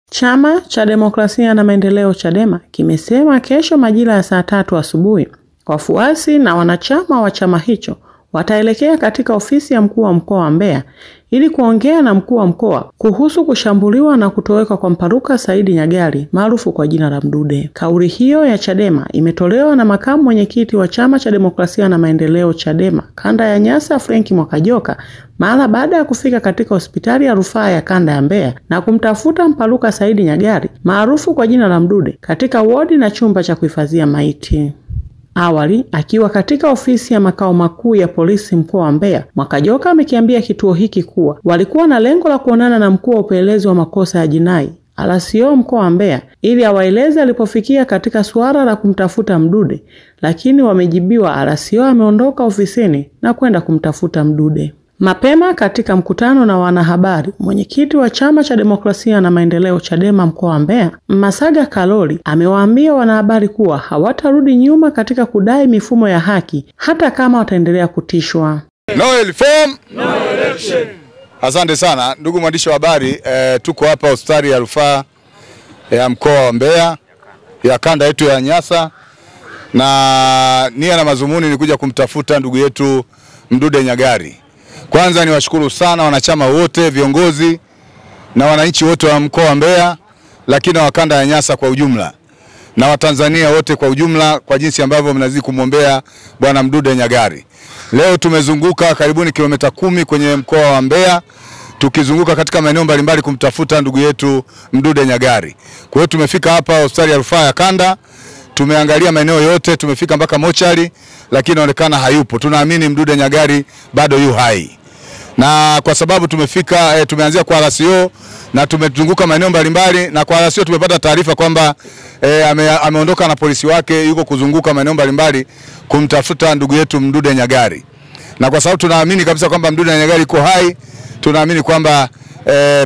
Chama cha Demokrasia na Maendeleo Chadema kimesema kesho majira ya saa 3 asubuhi wafuasi na wanachama wa chama hicho wataelekea katika ofisi ya mkuu wa mkoa wa Mbeya ili kuongea na mkuu wa mkoa kuhusu kushambuliwa na kutoweka kwa Mpaluka Saidi Nyagali maarufu kwa jina la Mdude. Kauli hiyo ya Chadema imetolewa na makamu mwenyekiti wa Chama cha Demokrasia na Maendeleo Chadema kanda ya Nyasa Frank Mwakajoka mara baada ya kufika katika hospitali ya rufaa ya kanda ya Mbeya na kumtafuta Mpaluka Saidi Nyagali maarufu kwa jina la Mdude katika wodi na chumba cha kuhifadhia maiti. Awali, akiwa katika ofisi ya makao makuu ya polisi mkoa wa Mbeya, Mwakajoka amekiambia kituo hiki kuwa walikuwa na lengo la kuonana na mkuu wa upelelezi wa makosa ya jinai RCO mkoa wa Mbeya ili awaeleze alipofikia katika suala la kumtafuta Mdude, lakini wamejibiwa RCO ameondoka ofisini na kwenda kumtafuta Mdude. Mapema katika mkutano na wanahabari, mwenyekiti wa Chama cha Demokrasia na Maendeleo Chadema mkoa wa Mbeya, Masaga Kaloli, amewaambia wanahabari kuwa hawatarudi nyuma katika kudai mifumo ya haki hata kama wataendelea kutishwa. No reform, no election. Asante sana ndugu mwandishi wa habari, tuko hapa hospitali ya rufaa ya mkoa wa Mbeya ya kanda yetu ya Nyasa, na nia na mazumuni ni kuja kumtafuta ndugu yetu Mdude Nyagali. Kwanza ni washukuru sana wanachama wote, viongozi na wananchi wote wa mkoa wa Mbeya, lakini wa kanda ya Nyasa kwa ujumla na Watanzania wote kwa ujumla kwa jinsi ambavyo mnazidi kumwombea bwana Mdude Nyagali. Leo tumezunguka karibuni kilomita 10 kwenye mkoa wa Mbeya tukizunguka katika maeneo mbalimbali kumtafuta ndugu yetu Mdude Nyagali. Kwa hiyo tumefika hapa hospitali ya rufaa ya kanda, tumeangalia maeneo yote, tumefika mpaka mochari, lakini inaonekana hayupo. Tunaamini Mdude Nyagali bado yu hai. Na kwa sababu tumefika tumeanzia kwa RCO na tumezunguka maeneo mbalimbali, na kwa RCO tumepata taarifa kwamba ameondoka na polisi wake yuko kuzunguka maeneo mbalimbali kumtafuta ndugu yetu Mdude Nyagali. Na kwa sababu tunaamini kabisa kwamba Mdude Nyagali yuko hai, tunaamini kwamba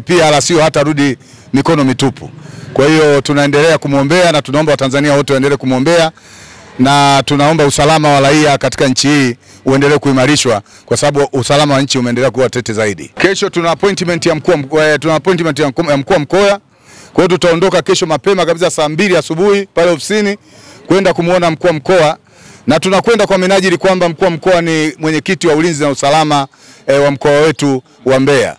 pia RCO hatarudi mikono mitupu. Kwa hiyo tunaendelea kumwombea na tunaomba Watanzania wote waendelee kumwombea, na tunaomba usalama wa raia katika nchi hii uendelee kuimarishwa kwa sababu usalama wa nchi umeendelea kuwa tete zaidi. Kesho tuna appointment ya mkuu wa mkoa. Kwa hiyo tutaondoka kesho mapema kabisa saa 2 asubuhi pale ofisini kwenda kumuona mkuu wa mkoa, na tunakwenda kwa minajili kwamba mkuu wa mkoa ni mwenyekiti wa ulinzi na usalama wa mkoa wetu wa Mbeya.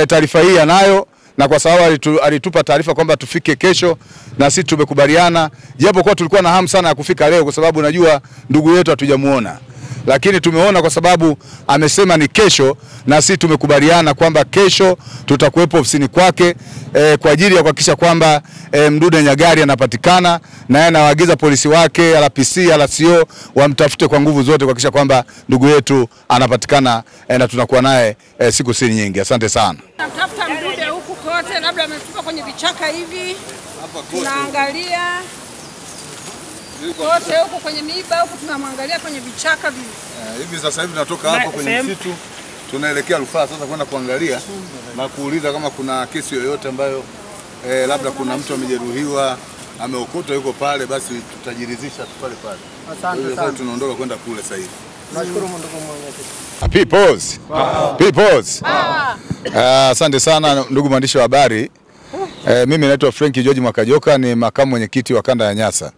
Taarifa hii anayo, na kwa sababu alitupa taarifa kwamba tufike kesho na sisi tumekubaliana, japo kwa tulikuwa na hamu sana ya kufika leo kwa sababu najua ndugu yetu hatujamuona, lakini tumeona kwa sababu amesema ni kesho, na sisi tumekubaliana kwamba kesho tutakuwepo ofisini kwake kwa ajili ya kuhakikisha kwamba Mdude Nyagali anapatikana, na yeye anawaagiza polisi wake RPC, RCO wamtafute kwa nguvu zote kuhakikisha kwamba ndugu yetu anapatikana na tunakuwa naye siku si nyingi. Asante sana. Tunatafuta Mdude huku kote, labda ametupa kwenye vichaka hivi. Tunaangalia kote huko kwenye miiba huko, tunamwangalia kwenye vichaka hivi. Sasa hivi tunatoka hapo kwenye msitu tunaelekea rufaa sasa kwenda kuangalia na kuuliza kama kuna kesi yoyote ambayo labda kuna mtu amejeruhiwa ameokotwa yuko pale, basi tutajiridhisha pale pale. Asante sana. Tunaondoka kwenda kule sasa hivi. Nashukuru ndugu mwenyekiti. Peoples. Asante sana ndugu mwandishi wa habari. Mimi naitwa Frank George Mwakajoka, ni makamu mwenyekiti wa kanda ya Nyasa.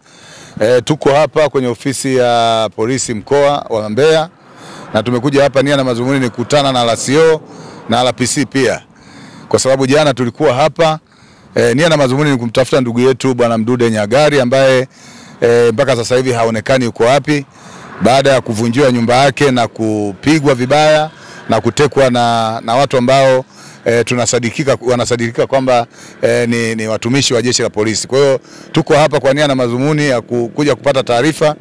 Tuko hapa kwenye ofisi ya polisi mkoa wa Mbeya, na tumekuja hapa nia na mazumuni ni kukutana na RCO na RPC pia. Kwa sababu jana tulikuwa hapa nia na mazumuni ni kumtafuta ndugu yetu bwana Mdude Nyagali ambaye mpaka sasa hivi haonekani yuko wapi, baada ya kuvunjiwa nyumba yake na kupigwa vibaya na kutekwa na watu ambao wanasadikika kwamba ni watumishi wa jeshi la polisi. Kwa hiyo tuko hapa kwa nia na mazumuni ya kuja kupata taarifa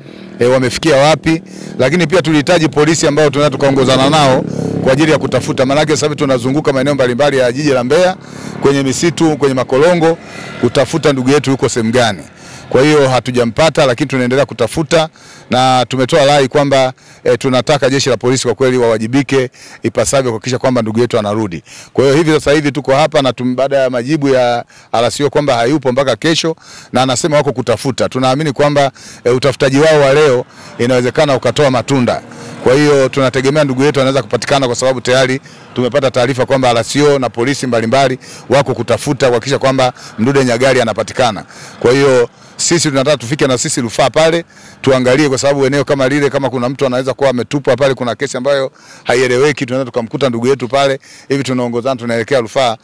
wamefikia wapi, lakini pia tulihitaji polisi ambao tunataka tukaongozana nao kwa ajili ya kutafuta, maana yake sasa tunazunguka maeneo mbalimbali ya jiji la Mbeya kwenye misitu, kwenye makolongo kutafuta ndugu yetu yuko sehemu gani. Kwa hiyo hatujampata, lakini tunaendelea kutafuta, na tumetoa rai kwamba tunataka jeshi la polisi kwa kweli wawajibike ipasavyo kuhakikisha kwamba ndugu yetu anarudi. Kwa hiyo hivi sasa hivi tuko hapa, na baada ya majibu ya RCO kwamba hayupo mpaka kesho na anasema wako kutafuta, tunaamini kwamba utafutaji wao wa leo inawezekana ukatoa matunda. Kwa hiyo tunategemea ndugu yetu anaweza kupatikana, kwa sababu tayari tumepata taarifa kwamba RCO na polisi mbalimbali wako kutafuta kuhakikisha kwamba Mdude Nyagali anapatikana. Kwa hiyo sisi tunataka tufike na sisi rufaa pale tuangalie, kwa sababu eneo kama lile kama kuna mtu anaweza kuwa ametupwa pale, kuna kesi ambayo haieleweki, tunaweza tukamkuta ndugu yetu pale. Hivi tunaongozana tunaelekea rufaa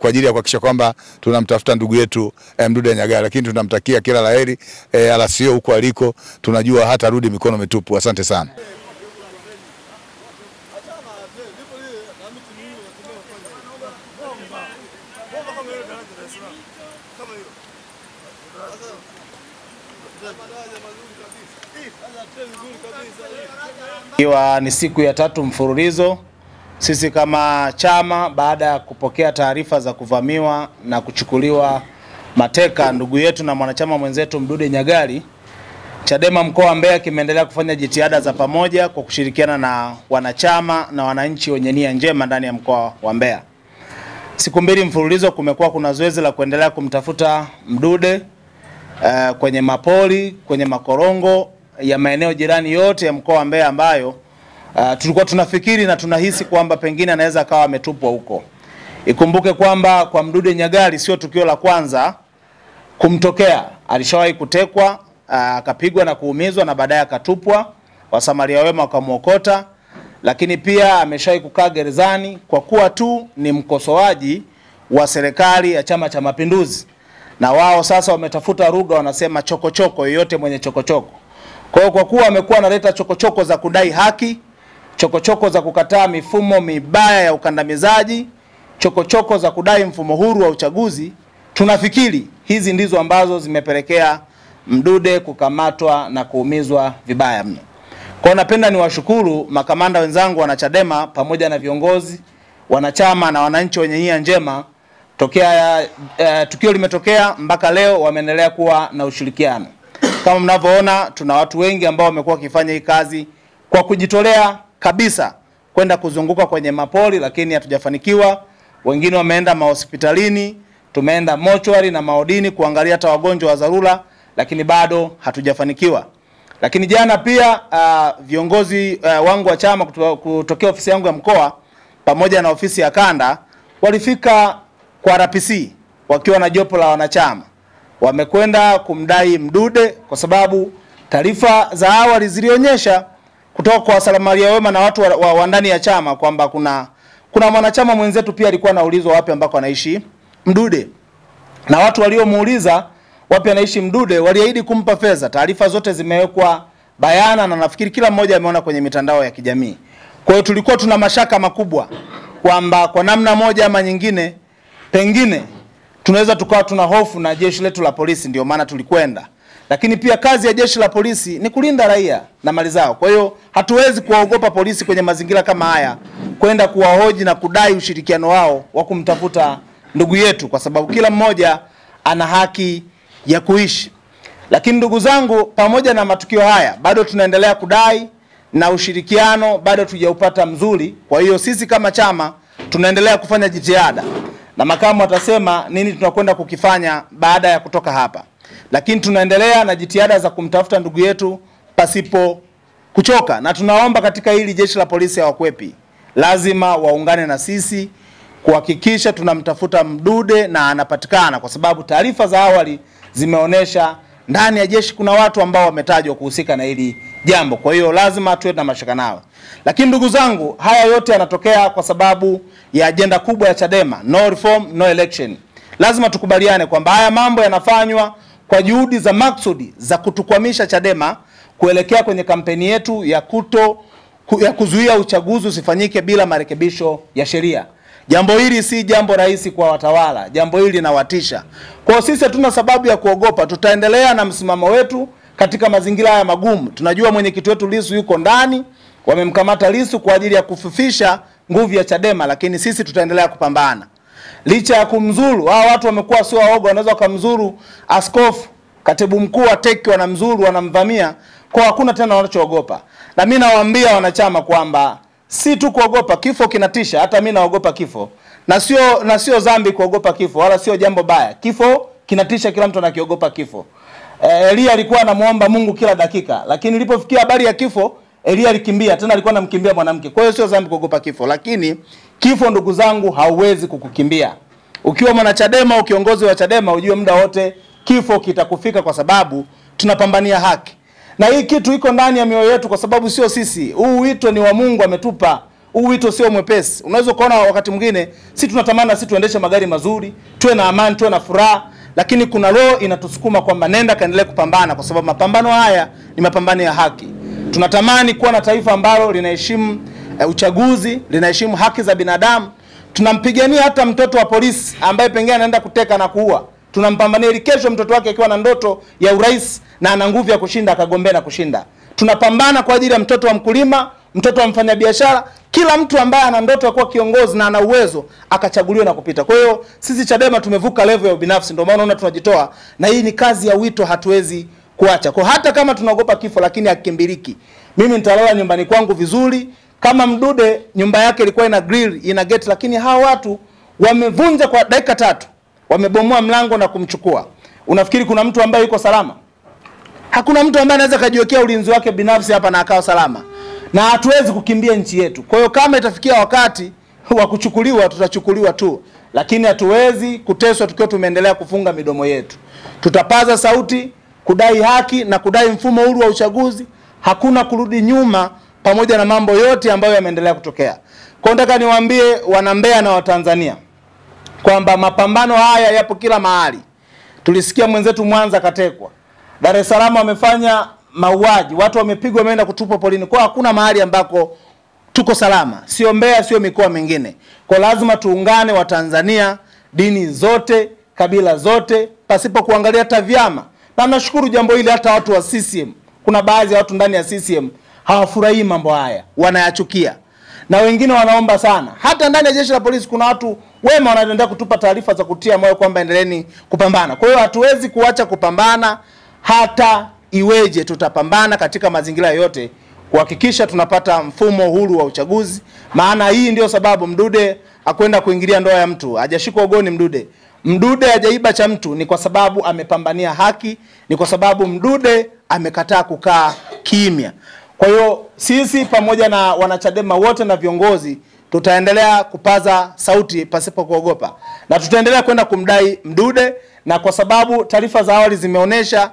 kwa ajili ya kuhakikisha kwamba tunamtafuta ndugu yetu Mdude Nyagali, lakini tunamtakia kila laheri RCO huko aliko, tunajua hata rudi mikono mitupu. Asante sana. Ikiwa ni siku ya 3 mfululizo, sisi kama chama baada ya kupokea taarifa za kuvamiwa na kuchukuliwa mateka ndugu yetu na mwanachama mwenzetu Mdude Nyagali, Chadema mkoa wa Mbeya kimeendelea kufanya jitihada za pamoja kwa kushirikiana na wanachama na wananchi wenye nia njema ndani ya mkoa wa Mbeya. Siku 2 mfululizo kumekuwa kuna zoezi la kuendelea kumtafuta Mdude kwenye mapoli, kwenye makorongo ya maeneo jirani yote ya mkoa wa Mbeya ambayo tulikuwa tunafikiri na tunahisi kwamba pengine anaweza akawa ametupwa huko. Ikumbuke kwamba kwa Mdude Nyagali sio tukio la kwanza kumtokea. Alishawahi kutekwa, akapigwa na kuumizwa na baadaye akatupwa, wasamaria wema wakamuokota, lakini pia ameshawahi kukaa gerezani kwa kuwa tu ni mkosoaji wa serikali ya Chama cha Mapinduzi. Na wao sasa wametafuta lugha, wanasema chokochoko, yoyote mwenye chokochoko. Kwa kuwa amekuwa analeta chokochoko za kudai haki, chokochoko za kukataa mifumo mibaya ya ukandamizaji, chokochoko za kudai mfumo huru wa uchaguzi, tunafikiri hizi ndizo ambazo zimepelekea Mdude kukamatwa na kuumizwa vibaya mno. Kwa napenda niwashukuru makamanda wenzangu wana Chadema pamoja na viongozi, wanachama na wananchi wenye nia njema, tokea tukio limetokea mpaka leo wameendelea kuwa na ushirikiano. Kama mnavyoona tuna watu wengi ambao wamekuwa wakifanya hii kazi kwa kujitolea kabisa kwenda kuzunguka kwenye mapoli, lakini hatujafanikiwa. Wengine wameenda mahospitalini, tumeenda mochwari na maodini kuangalia hata wagonjwa wa dharura, lakini bado hatujafanikiwa. Lakini jana pia viongozi wangu wa chama kutokea ofisi yangu ya mkoa pamoja na ofisi ya kanda walifika kwa RPC wakiwa na jopo la wanachama. Wamekwenda kumdai Mdude kwa sababu taarifa za awali zilionyesha kutoka kwa wasamaria wema na watu wa ndani ya chama kwamba kuna mwanachama mwenzetu pia alikuwa anaulizwa wapi ambako anaishi Mdude. Na watu waliomuuliza wapi anaishi Mdude waliahidi kumpa fedha. Taarifa zote zimewekwa bayana na nafikiri kila mmoja ameona kwenye mitandao ya kijamii. Kwa hiyo tulikuwa tuna mashaka makubwa kwamba kwa namna moja ama nyingine pengine tunaweza tukawa tuna hofu na jeshi letu la polisi, ndio maana tulikwenda. Lakini pia kazi ya jeshi la polisi ni kulinda raia na mali zao. Kwa hiyo hatuwezi kuwaogopa polisi kwenye mazingira kama haya kwenda kuwahoji na kudai ushirikiano wao wa kumtafuta ndugu yetu, kwa sababu kila mmoja ana haki ya kuishi. Lakini ndugu zangu, pamoja na matukio haya bado tunaendelea kudai na ushirikiano bado tujaupata mzuri. Kwa hiyo sisi kama chama tunaendelea kufanya jitihada, na makamu atasema nini tunakwenda kukifanya baada ya kutoka hapa. Lakini tunaendelea na jitihada za kumtafuta ndugu yetu pasipo kuchoka, na tunaomba katika hili jeshi la polisi hawakwepi, lazima waungane na sisi kuhakikisha tunamtafuta Mdude na anapatikana, kwa sababu taarifa za awali zimeonesha ndani ya jeshi kuna watu ambao wametajwa kuhusika na hili jambo. Kwa hiyo lazima tuwe na mashaka nao. Lakini ndugu zangu, haya yote yanatokea kwa sababu ya ajenda kubwa ya Chadema, no reform no election. Lazima tukubaliane kwamba haya mambo yanafanywa kwa juhudi za maksudi za kutukwamisha Chadema kuelekea kwenye kampeni yetu ya kuzuia uchaguzi usifanyike bila marekebisho ya sheria. Jambo hili si jambo rahisi kwa watawala, jambo hili linawatisha. Kwa sisi hatuna sababu ya kuogopa, tutaendelea na msimamo wetu katika mazingira haya magumu. Tunajua mwenyekiti wetu Lissu yuko ndani, wamemkamata Lissu kwa ajili ya kufufisha nguvu ya Chadema, lakini sisi tutaendelea kupambana. Licha ya kumzuru, hao watu wamekuwa sio waoga, wanaweza kumzuru askofu, katibu mkuu wa TEC wanamzuru, wanamvamia, kwa hakuna tena wanachoogopa. Na mimi nawaambia wanachama kwamba si tu kuogopa, kifo kinatisha, hata mimi naogopa kifo. Na sio dhambi kuogopa kifo, wala sio jambo baya. Kifo kinatisha, kila mtu anakiogopa kifo. Elia alikuwa anamuomba Mungu kila dakika, lakini ilipofikia habari ya kifo, Elia alikimbia, tena alikuwa anamkimbia mwanamke. Kwa hiyo sio dhambi kuogopa kifo, lakini kifo ndugu zangu hauwezi kukukimbia. Ukiwa mwana Chadema, kiongozi wa Chadema, ujue muda wote kifo kitakufika, kwa sababu tunapambania haki. Na hii kitu iko ndani ya mioyo yetu, kwa sababu sio sisi. Huu wito ni wa Mungu ametupa. Huu wito sio mwepesi. Unaweza kuona wakati mwingine sisi tunatamani sisi tuendeshe magari mazuri, tuwe na amani, tuwe na furaha, lakini kuna roho inatusukuma kwamba nenda kaendelee kupambana, kwa sababu mapambano haya ni mapambano ya haki. Tunatamani kuwa na taifa ambalo linaheshimu uchaguzi, linaheshimu haki za binadamu. Tunampigania hata mtoto wa polisi ambaye pengine anaenda kuteka na kuua. Tunampambania ili kesho mtoto wake akiwa na ndoto ya urais na ana nguvu ya kushinda akagombea na kushinda. Tunapambana kwa ajili ya mtoto wa mkulima, mtoto wa mfanyabiashara, kila mtu ambaye ana ndoto ya kuwa kiongozi na ana uwezo akachaguliwa na kupita. Kwa hiyo sisi Chadema tumevuka level ya ubinafsi, ndio maana unaona tunajitoa, na hii ni kazi ya wito, hatuwezi kuacha. Kwa hata kama tunaogopa kifo, lakini hakimbiliki. Mimi nitalala nyumbani kwangu vizuri. Kama Mdude nyumba yake ilikuwa ina grill, ina gate, lakini hawa watu wamevunja kwa dakika 3. Wamebomoa mlango na kumchukua. Unafikiri kuna mtu ambaye yuko salama? Hakuna mtu ambaye anaweza kujiwekea ulinzi wake binafsi hapa na akawa salama. Na hatuwezi kukimbia nchi yetu. Kwa hiyo kama itafikia wakati wa kuchukuliwa, tutachukuliwa tu. Lakini hatuwezi kuteswa tukiwa tumeendelea kufunga midomo yetu. Tutapaza sauti kudai haki na kudai mfumo huru wa uchaguzi. Hakuna kurudi nyuma, pamoja na mambo yote ambayo yameendelea kutokea. Kwa nataka niwaambie wana Mbeya na Watanzania kwamba mapambano haya yapo kila mahali. Tulisikia mwenzetu Mwanza katekwa. Dar es Salaam wamefanya mauaji, watu wamepigwa wameenda kutupwa polini. Kwa hakuna mahali ambako tuko salama. Sio Mbeya, sio mikoa mingine. Kwa lazima tuungane wa Tanzania, dini zote, kabila zote, pasipo kuangalia hata vyama. Na nashukuru jambo hili hata watu wa CCM. Kuna baadhi ya watu ndani ya CCM hawafurahii mambo haya, wanayachukia. Na wengine wanaomba sana. Hata ndani ya jeshi la polisi kuna watu wema wanaendelea kutupa taarifa za kutia moyo kwamba endeleeni kupambana. Kwa hiyo hatuwezi kuacha kupambana, hata iweje tutapambana katika mazingira yote kuhakikisha tunapata mfumo huru wa uchaguzi. Maana hii ndio sababu Mdude akwenda kuingilia ndoa ya mtu, hajashikwa ugoni Mdude. Mdude hajaiba cha mtu, ni kwa sababu amepambania haki, ni kwa sababu Mdude amekataa kukaa kimya. Kwa hiyo sisi pamoja na wanachadema wote na viongozi tutaendelea kupaza sauti pasipo kuogopa. Na tutaendelea kwenda kumdai Mdude, na kwa sababu taarifa za awali zimeonesha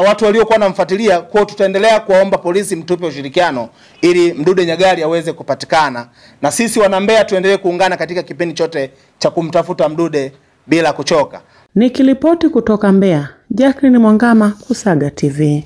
watu waliokuwa wanamfuatilia, kwa tutaendelea kuwaomba polisi mtupe ushirikiano ili Mdude Nyagali aweze kupatikana. Na sisi wana Mbeya tuendelee kuungana katika kipindi chote cha kumtafuta Mdude bila kuchoka. Nikiripoti kutoka Mbeya, Jacqueline Mwangama, Kusaga TV.